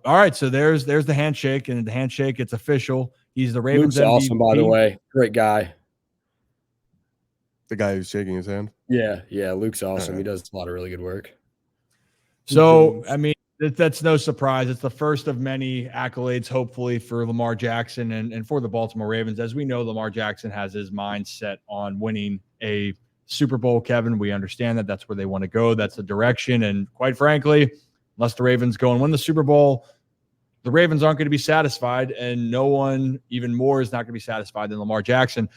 all right. So there's the handshake, and the handshake, it's official. He's the Ravens Luke's MVP. awesome, by the way. Great guy. The guy who's shaking his hand? Yeah, Luke's awesome. He does a lot of really good work. So, I mean, that's no surprise. It's the first of many accolades, hopefully, for Lamar Jackson and for the Baltimore Ravens. As we know, Lamar Jackson has his mind set on winning a Super Bowl, Kevin. We understand that that's where they want to go. That's the direction. And quite frankly, unless the Ravens go and win the Super Bowl, the Ravens aren't going to be satisfied, and no one even more is not going to be satisfied than Lamar Jackson.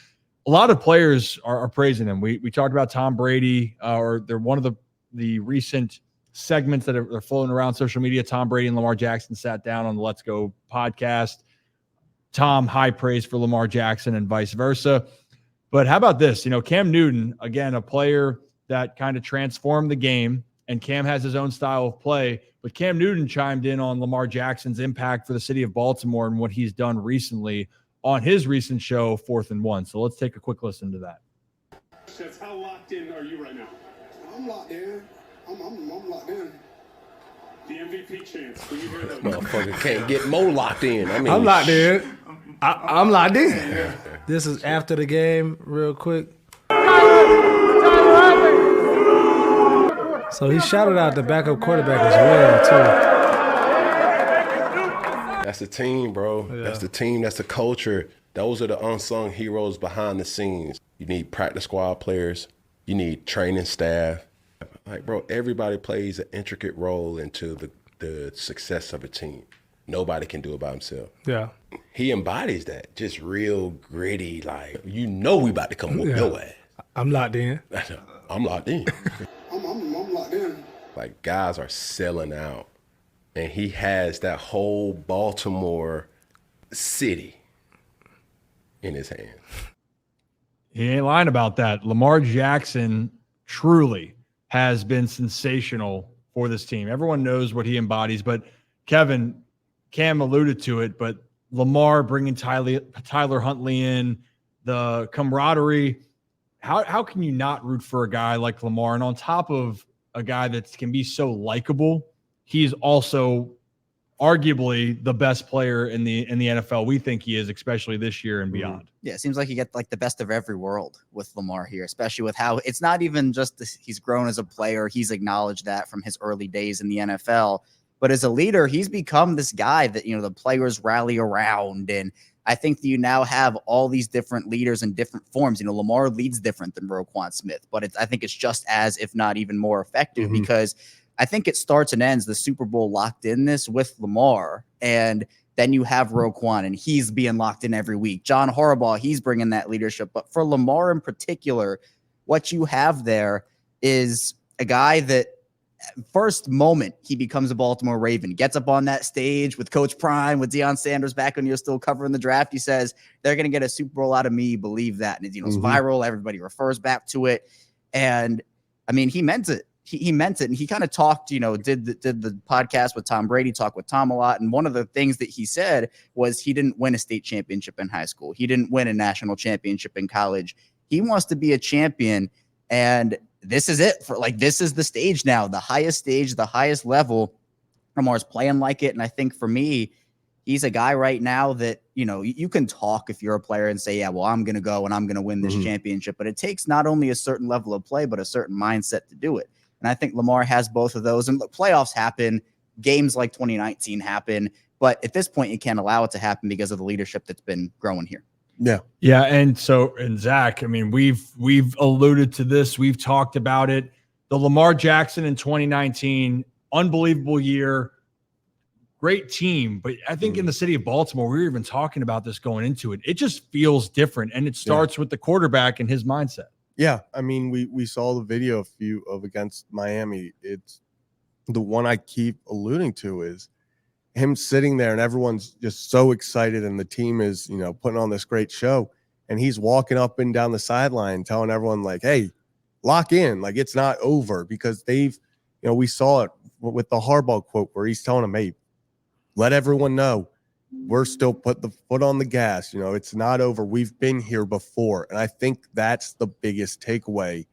A lot of players are praising him. We talked about Tom Brady, or they're one of the recent segments that are floating around social media. Tom Brady and Lamar Jackson sat down on the Let's Go podcast. Tom, high praise for Lamar Jackson and vice versa. But how about this? Cam Newton, again, a player that kind of transformed the game, and Cam has his own style of play. But Cam Newton chimed in on Lamar Jackson's impact for the city of Baltimore and what he's done recently on his recent show, 4th and 1. So let's take a quick listen to that. How locked in are you right now? I'm locked in. I'm locked in. The MVP chance. When you hear that, Motherfucker can't get more locked in. I mean, I'm locked in. I'm locked in. This is after the game, real quick. So he shouted out the backup quarterback as well, too. That's the team, bro. Yeah. That's the team. That's the culture. Those are the unsung heroes behind the scenes. You need practice squad players. You need training staff. Like, bro, everybody plays an intricate role into the success of a team. Nobody can do it by himself. Yeah. He embodies that. Just real gritty, like, we about to come whoop your ass. I'm locked in. I'm locked in. I'm locked in. Like, guys are selling out. And he has that whole Baltimore city in his hand. He ain't lying about that. Lamar Jackson truly has been sensational for this team. Everyone knows what he embodies, but Cam alluded to it, but Lamar bringing Tyler Huntley in, the camaraderie. How can you not root for a guy like Lamar? And on top of a guy that can be so likable, he's also arguably the best player in the NFL. We think he is, especially this year and beyond. Yeah, it seems like you get like the best of every world with Lamar here, especially with how it's not even just he's grown as a player. He's acknowledged that from his early days in the NFL. But as a leader, he's become this guy that, the players rally around. And I think that you now have all these different leaders in different forms. Lamar leads different than Roquan Smith, but I think it's just as, if not even more effective, because I think it starts and ends the Super Bowl locked in this with Lamar. And then you have Roquan, and he's being locked in every week. John Harbaugh, he's bringing that leadership. But for Lamar in particular, what you have there is a guy that first moment he becomes a Baltimore Raven, gets up on that stage with Coach Prime, with Deion Sanders back when you're still covering the draft. He says, they're going to get a Super Bowl out of me. Believe that. And it's viral. Everybody refers back to it. And I mean, he meant it. He meant it. And he kind of talked, did the podcast with Tom Brady, talk with Tom a lot. And one of the things that he said was he didn't win a state championship in high school. He didn't win a national championship in college. He wants to be a champion. And this is it this is the stage now, the highest stage, the highest level. Lamar's playing like it. And I think for me, he's a guy right now that, you can talk if you're a player and say, yeah, well, I'm going to go and I'm going to win this championship. But it takes not only a certain level of play, but a certain mindset to do it. And I think Lamar has both of those. And look, playoffs happen. Games like 2019 happen. But at this point, you can't allow it to happen because of the leadership that's been growing here. Yeah. Yeah. And Zach, I mean, we've alluded to this. We've talked about it. The Lamar Jackson in 2019, unbelievable year, great team. But I think in the city of Baltimore, we were even talking about this going into it. It just feels different. And it starts with the quarterback and his mindset. Yeah. I mean, we saw the video of against Miami. It's the one I keep alluding to is him sitting there and everyone's just so excited and the team is, putting on this great show. And he's walking up and down the sideline telling everyone like, hey, lock in. Like, it's not over because we saw it with the Harbaugh quote where he's telling them, hey, let everyone know we're still put the foot on the gas. It's not over. We've been here before. And I think that's the biggest takeaway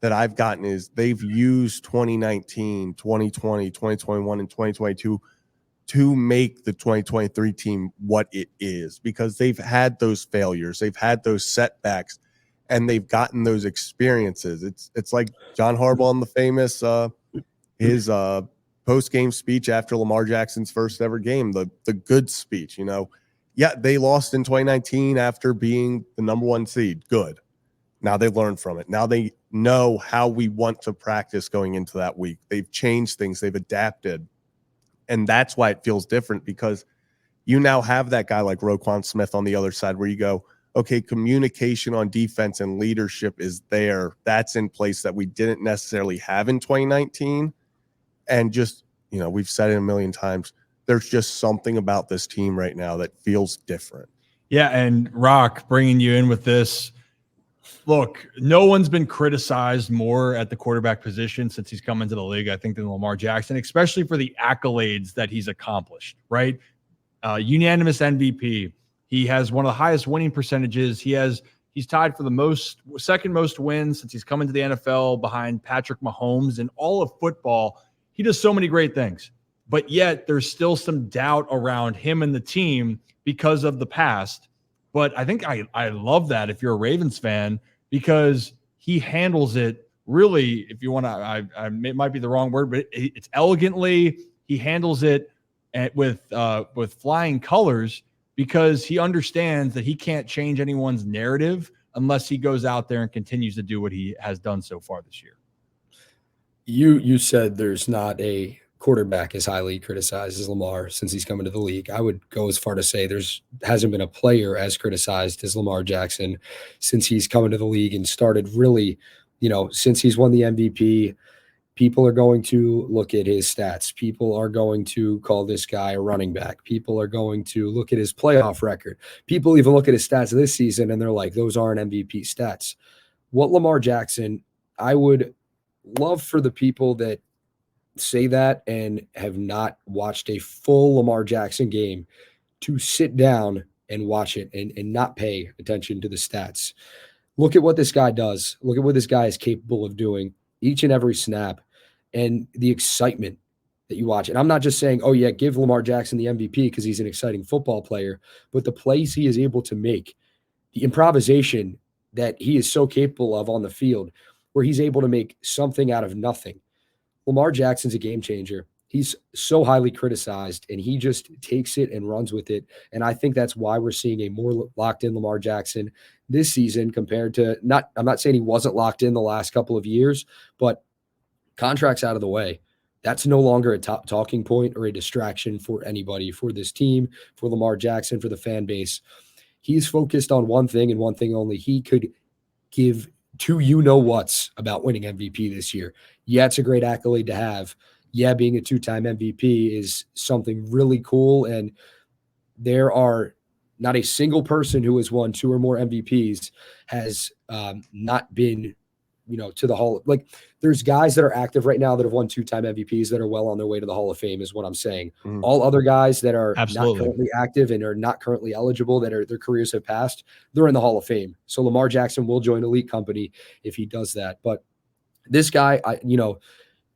that I've gotten is they've used 2019, 2020, 2021, and 2022 to make the 2023 team what it is, because they've had those failures, they've had those setbacks, and they've gotten those experiences. It's like John Harbaugh in the famous his post-game speech after Lamar Jackson's first ever game, the good speech. Yeah, they lost in 2019 after being the number 1 seed. Good. Now they learned from it. Now they know how we want to practice going into that week. They've changed things. They've adapted. And that's why it feels different, because you now have that guy like Roquan Smith on the other side where you go, okay, communication on defense and leadership is there. That's in place that we didn't necessarily have in 2019. And just, we've said it a million times, there's just something about this team right now that feels different. Yeah, and Rock, bringing you in with this, look, no one's been criticized more at the quarterback position since he's come into the league, I think, than Lamar Jackson, especially for the accolades that he's accomplished, right? Unanimous MVP. He has one of the highest winning percentages. He's tied for the second most wins since he's come into the NFL behind Patrick Mahomes. In all of football, he does so many great things. But yet there's still some doubt around him and the team because of the past. But I think I love that if you're a Ravens fan, because he handles it really, if you want to, it might be the wrong word, but it's elegantly. He handles it with flying colors, because he understands that he can't change anyone's narrative unless he goes out there and continues to do what he has done so far this year. You said there's not a quarterback as highly criticized as Lamar since he's come into the league. I would go as far to say hasn't been a player as criticized as Lamar Jackson since he's come into the league and started really, since he's won the MVP. People are going to look at his stats. People are going to call this guy a running back. People are going to look at his playoff record. People even look at his stats this season and they're like, those aren't MVP stats. What Lamar Jackson, I would love for the people that say that and have not watched a full Lamar Jackson game to sit down and watch it and not pay attention to the stats. Look at what this guy does. Look at what this guy is capable of doing each and every snap, and the excitement that you watch. And I'm not just saying, oh yeah, give Lamar Jackson the MVP because he's an exciting football player, but the plays he is able to make, the improvisation that he is so capable of on the field, where he's able to make something out of nothing. Lamar Jackson's a game changer. He's so highly criticized, and he just takes it and runs with it. And I think that's why we're seeing a more locked-in Lamar Jackson this season compared to I'm not saying he wasn't locked in the last couple of years, but contracts out of the way. That's no longer a top talking point or a distraction for anybody, for this team, for Lamar Jackson, for the fan base. He's focused on one thing and one thing only. He could give two you-know-whats about winning MVP this year. Yeah, it's a great accolade to have. Yeah, being a two-time MVP is something really cool, and there are not a single person who has won two or more MVPs has not been, to the Hall. Like, there's guys that are active right now that have won two-time MVPs that are well on their way to the Hall of Fame, is what I'm saying. Mm. All other guys that are not currently active and are not currently eligible, that are their careers have passed, they're in the Hall of Fame. So Lamar Jackson will join elite company if he does that. But this guy,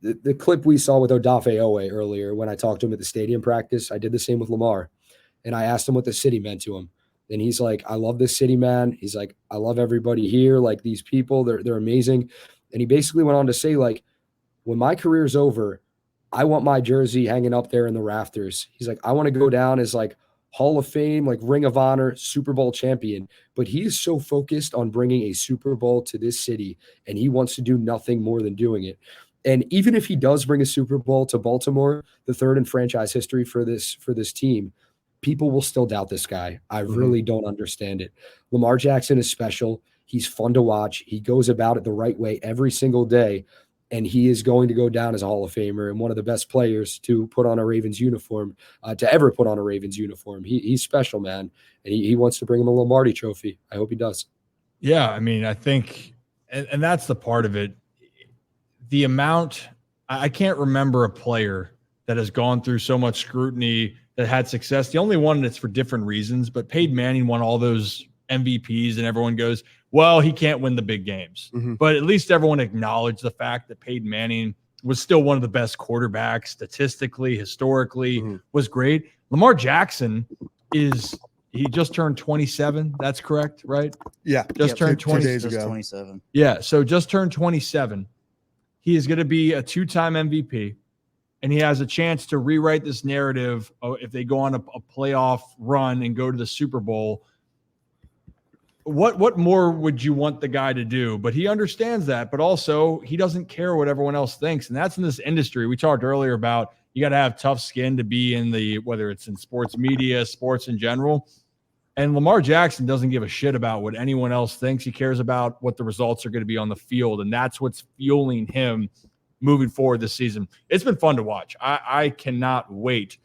the clip we saw with Odafe Owe earlier, when I talked to him at the stadium practice, I did the same with Lamar. And I asked him what the city meant to him. And he's like, I love this city, man. He's like, I love everybody here. Like, these people, they're amazing. And he basically went on to say, like, when my career is over, I want my jersey hanging up there in the rafters. He's like, I want to go down as like Hall of Fame, like Ring of Honor, Super Bowl champion. But he is so focused on bringing a Super Bowl to this city, and he wants to do nothing more than doing it. And even if he does bring a Super Bowl to Baltimore, the third in franchise history for this team, people will still doubt this guy. I really don't understand it. Lamar Jackson is special. He's fun to watch. He goes about it the right way every single day, and he is going to go down as a Hall of Famer and one of the best players to put on a Ravens uniform, to ever put on a Ravens uniform. He's special, man, and he wants to bring him a Lombardi trophy. I hope he does. Yeah, I mean, I think, and that's the part of it. The amount, I can't remember a player that has gone through so much scrutiny that had success. The only one that's for different reasons, but Peyton Manning won all those MVPs, and everyone goes, well, he can't win the big games. But at least everyone acknowledged the fact that Peyton Manning was still one of the best quarterbacks statistically, historically, Mhm. was great. Lamar Jackson he just turned 27. That's correct, right? Yeah, Just turned 2 20 days Just ago. 27. Yeah, so just turned 27. He is going to be a 2-time MVP, and he has a chance to rewrite this narrative if they go on a playoff run and go to the Super Bowl. What more would you want the guy to do? But he understands that, but also he doesn't care what everyone else thinks, and that's in this industry. We talked earlier about you got to have tough skin to be in whether it's in sports media, sports in general. And Lamar Jackson doesn't give a shit about what anyone else thinks. He cares about what the results are going to be on the field, and that's what's fueling him moving forward this season. It's been fun to watch. I cannot wait